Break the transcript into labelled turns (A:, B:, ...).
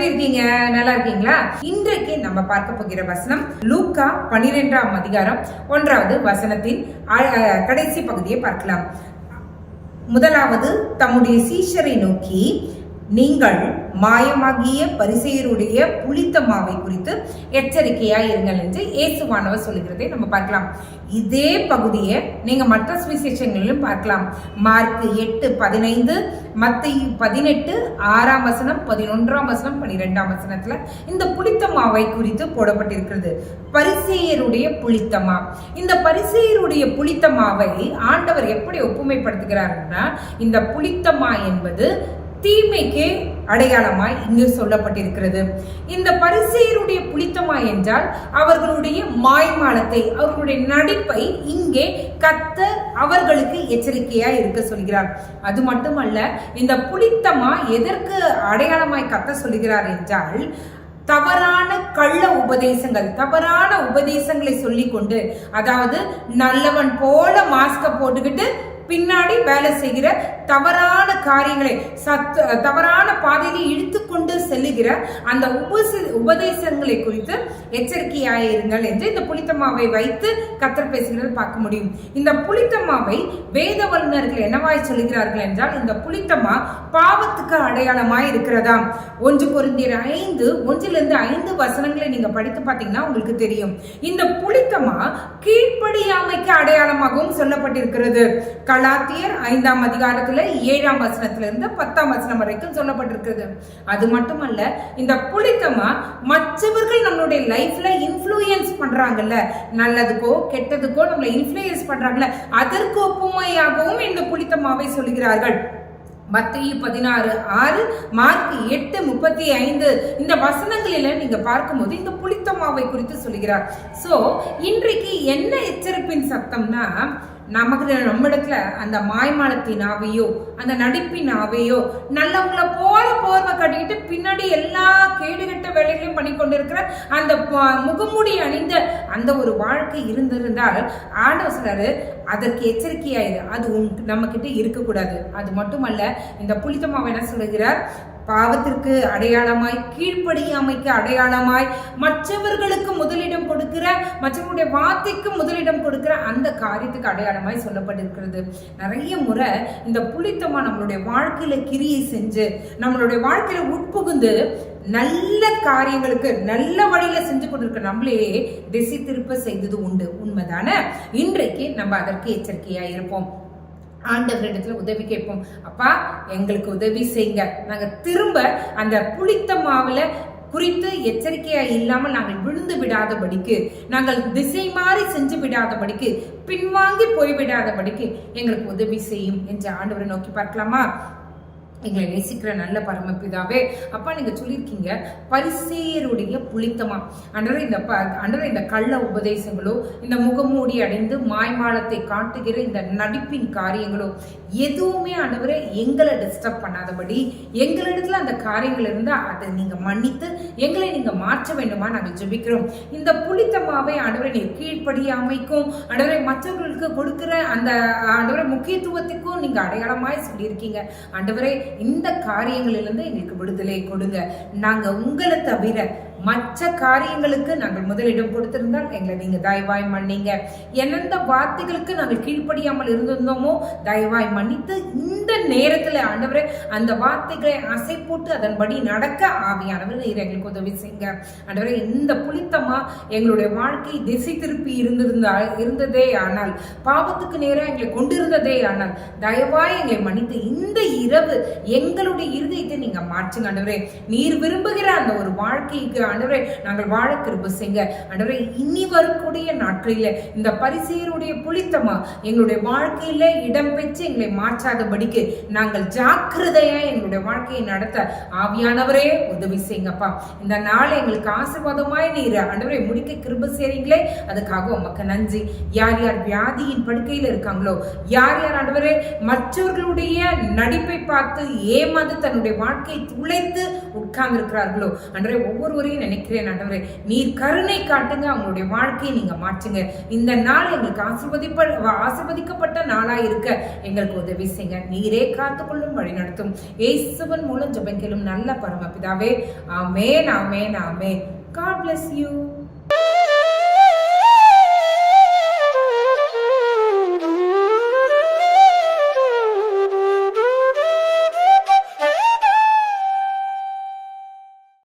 A: எப்படி இருக்கீங்க? நல்லா இருக்கீங்களா? இன்றைக்கு நம்ம பார்க்க போகிற வசனம் லூக்கா 12ஆம் அதிகாரம் 1வது வசனத்தின் கடைசி பகுதியை பார்க்கலாம். முதலாவது, தம்முடைய சீஷரை நோக்கி, நீங்கள் மாயமாகிய பரிசேயருடைய புளித்த மாவை குறித்து எச்சரிக்கையாய் இருங்கள் என்று இயேசுவானவர் சொல்லுகிறதை நம்ம பார்க்கலாம். இதே பகுதியை நீங்க மற்ற சுவிசேஷங்களிலும் பார்க்கலாம். மார்க் 8:15, மத்தேயு 18:6 வசனம், 11 வசனம், 12 வசனத்துல இந்த புளித்த மாவை குறித்து போடப்பட்டிருக்கிறது. பரிசேயருடைய புளித்த மா. இந்த பரிசேயருடைய புளித்த மாவை ஆண்டவர் எப்படி ஒப்புமைப்படுத்துகிறார்னா, இந்த புளித்த மா என்பது தீமைக்கு அடையாளமாய் இங்கு சொல்லப்பட்டிருக்கிறது. இந்த பரிசேயருடைய புளித்தமா என்றால் அவர்களுடைய மாய்மாலத்தை, அவர்களுடைய நடிப்பை இங்கே கர்த்தர் அவர்களுக்கு எச்சரிக்கையாய் இருக்க சொல்கிறார். அது மட்டுமல்ல, இந்த புளித்தமா எதற்கு அடையாளமாய் கர்த்தர் சொல்கிறார் என்றால், தவறான கள்ள உபதேசங்கள், தவறான உபதேசங்களை சொல்லிக் கொண்டு, அதாவது நல்லவன் போல மாஸ்க போட்டுக்கிட்டு பின்னாடி வேலை செய்கிற தவறான காரியங்களை தவறான பாதையை இழுத்துக்கொண்டு செல்லுகிற அந்த உபதேசங்களை குறித்து எச்சரிக்கையாயிருங்கள் என்று இந்த புளித்தமாவை வைத்து கர்த்தர் பேசுகிறது பார்க்க முடியும். இந்த புளித்தமாவை வேத வல்லுநர்கள் என்னவாய் சொல்லுகிறார்கள் என்றால், இந்த புளித்தமா பாவத்துக்கு அடையாளமாய் இருக்கிறதாம். 1 கொரிந்தியர் 5:1-5 வசனங்களை நீங்க படித்து பார்த்தீங்கன்னா உங்களுக்கு தெரியும். இந்த புளித்தமா கீழ்ப்படியாமைக்கு அடையாளமாகவும் சொல்லப்பட்டிருக்கிறது. கலாத்தியர் 5ஆம் அதிகாரத்துல 7ஆம் வசனத்திலிருந்து 10ஆம் வசனம் வரைக்கும் சொல்லப்பட்டிருக்கிறது. அது மட்டுமல்ல, இந்த புளித்தமா மற்றவர்கள் நம்மளுடைய லைஃப்ல இன்ஃப்ளூயன்ஸ் பண்றாங்கல்ல, நல்லதுக்கோ கெட்டதுக்கோ நம்மளை இன்ஃப்ளூயன்ஸ் பண்றாங்கல்ல, அதற்கு ஒப்புமையாகவும் இந்த புளித்தமாவை சொல்லுகிறார்கள். மத்தேயு 16:6, மார்க் 8:35 இந்த வசனங்களில நீங்க பார்க்கும்போது இந்த புளித்தமாவை குறித்து சொல்லுகிறார். சோ இன்றைக்கு என்ன எச்சரிப்பின் சத்தம்னா, நம்மிடத்துல அந்த மாய்மாலத்தின் ஆவையோ அந்த நடிப்பின் ஆவையோ, நல்லவங்களை போல போர்வை கட்டிக்கிட்டு பின்னாடி எல்லா கேடுகட்ட வேலைகளையும் பண்ணி கொண்டிருக்கிற அந்த முகமூடி அணிந்த அந்த ஒரு வாழ்க்கை இருந்திருந்தால் ஆண்டவர் சொல்றாரு, அதற்கு எச்சரிக்கையாயிரு, அது நம்ம கிட்ட இருக்கக்கூடாது. அது மட்டுமல்ல, இந்த புளித்தமாவை என்ன சொல்லுகிறார், பாவத்திற்கு அடையாளமாய், கீழ்ப்படியாமைக்கு அடையாளமாய், மற்றவர்களுக்கு முதலிடம் கொடுக்கிற, மற்றவர்களுடைய வார்த்தைக்கு முதலிடம் கொடுக்கிற அந்த காரியத்துக்கு அடையாளமாய் சொல்லப்பட்டிருக்கிறது. நிறைய முறை இந்த புளித்தமா நம்மளுடைய வாழ்க்கையில கிரியை செஞ்சு, நம்மளுடைய வாழ்க்கையில உட்புகுந்து நல்ல காரியங்களுக்கு நல்ல வழியில செஞ்சு கொண்டிருக்க நம்மளே திசை திருப்ப செய்தது உண்டு. உண்மைதானே? இன்றைக்கு நம்ம அதற்கு எச்சரிக்கையா இருப்போம். ஆண்டவரிடத்துல உதவி கேட்போம். அப்பா, எங்களுக்கு உதவி செய்யுங்க, நாங்க திரும்ப அந்த புளித்த மாவுல குறித்து எச்சரிக்கையா இல்லாமல் நாங்கள் விழுந்து விடாதபடிக்கு, நாங்கள் திசை மாறி செஞ்சு விடாதபடிக்கு, பின்வாங்கி போய்விடாதபடிக்கு எங்களுக்கு உதவி செய்யும் என்று ஆண்டவரை நோக்கி பார்க்கலாமா? எங்களை நேசிக்கிற நல்ல பரமபிதாவே, அப்பா, நீங்க சொல்லியிருக்கீங்க பரிசேயருடைய புளித்தமா. அன்றரை இந்த கள்ள உபதேசங்களோ, இந்த முகமூடி அடைந்து மாய்மாலத்தை காட்டுகிற இந்த நடிப்பின் காரியங்களோ எதுவுமே ஆண்டவரே எங்களை டிஸ்டர்ப் பண்ணாதபடி, எங்களிடத்துல அந்த காரியங்கள் இருந்தால் அதை நீங்க மன்னித்து எங்களை நீங்க மாற்ற வேண்டுமா நாங்கள் ஜெபிக்கிறோம். இந்த புளித்தமாவை ஆண்டவரை நீர் கீழ்ப்படியாமைக்கும், ஆண்டவரை மற்றவர்களுக்கு கொடுக்கிற அந்த ஆண்டவரை முக்கியத்துவத்துக்கும் நீங்க அடையாளமாய் சொல்லியிருக்கீங்க. ஆண்டவரே, இந்த காரியங்களிலிருந்து எங்களுக்கு விடுதலை கொடுங்க. நாங்க உங்களை தவிர மற்ற காரியங்களுக்கு நாங்கள் முதலிடம் கொடுத்திருந்தால் எங்களை நீங்க தயவாய் மன்னிங்க. எந்தெந்த வார்த்தைகளுக்கு நாங்கள் கீழ்ப்படியாமல் இருந்திருந்தோமோ தயவாய் மன்னித்து, இந்த நேரத்துல ஆண்டவரே அந்த வார்த்தைகளை அசை போட்டு அதன்படி நடக்க ஆவியானவர் நீர் எங்களுக்கு உதவி செய்யுங்க. ஆண்டவரே, இந்த புளித்தமா எங்களுடைய வாழ்க்கை திசை திருப்பி இருந்ததே ஆனால், பாவத்துக்கு நேரம் எங்களை கொண்டிருந்ததே ஆனால், தயவாய் எங்களை மன்னித்து இந்த இரவு எங்களுடைய இருதயத்தை நீங்க மாற்றுங்க. ஆண்டவரே, நீர் விரும்புகிற அந்த ஒரு வாழ்க்கைக்கு ஆண்டவரே நாங்கள் வாழ கிருபை செய்யுங்க. ஆண்டவரே, இனி வரக்கூடிய நாட்களில இந்த பரிசேயருடைய புளித்தமா எங்களுடைய வாழ்க்கையில இடம் பெற்று எங்களை மாற்றாதபடிக்கு நாங்கள் ஜாக்கிரதையா எங்களுடைய வாழ்க்கையை நடத்த ஆவியானவரே உதவி செய்யுங்கப்பா. இந்த நாளை எங்களுக்கு ஆசீர்வாதமாய் நீர் ஆண்டவரே முடிக்க கிருபை செய்றீங்களே, அதுக்காக உமக்கு நன்றி. யார் யார் வியாதியின் படுக்கையில இருக்காங்களோ, யார் யார் ஆண்டவரே மற்றவர்களுடைய நடிப்பை பார்த்து ஏமாந்து தன்னுடைய வாழ்க்கையை துளைத்து உட்கார்ந்து இருக்கிறார்களோ, ஆண்டவரே ஒவ்வொருவரையும் நினைக்கிறேன் ஆண்டவரே. நீர் கருணை காட்டுங்க, அவங்களுடைய வாழ்க்கையை நீங்க மாற்றுங்க. இந்த நாள் எங்களுக்கு ஆசீர்வதிக்கப்பட்ட நாளா இருக்க எங்களுக்கு உதவி செய்யுங்க. நீரே காத்துக்கொள்ளும் வழி நடத்தும். இயேசுவின் மூலம் ஜெபம் கேளும் நல்ல பரமபிதாவே. ஆமென், ஆமென், ஆமென். God bless you.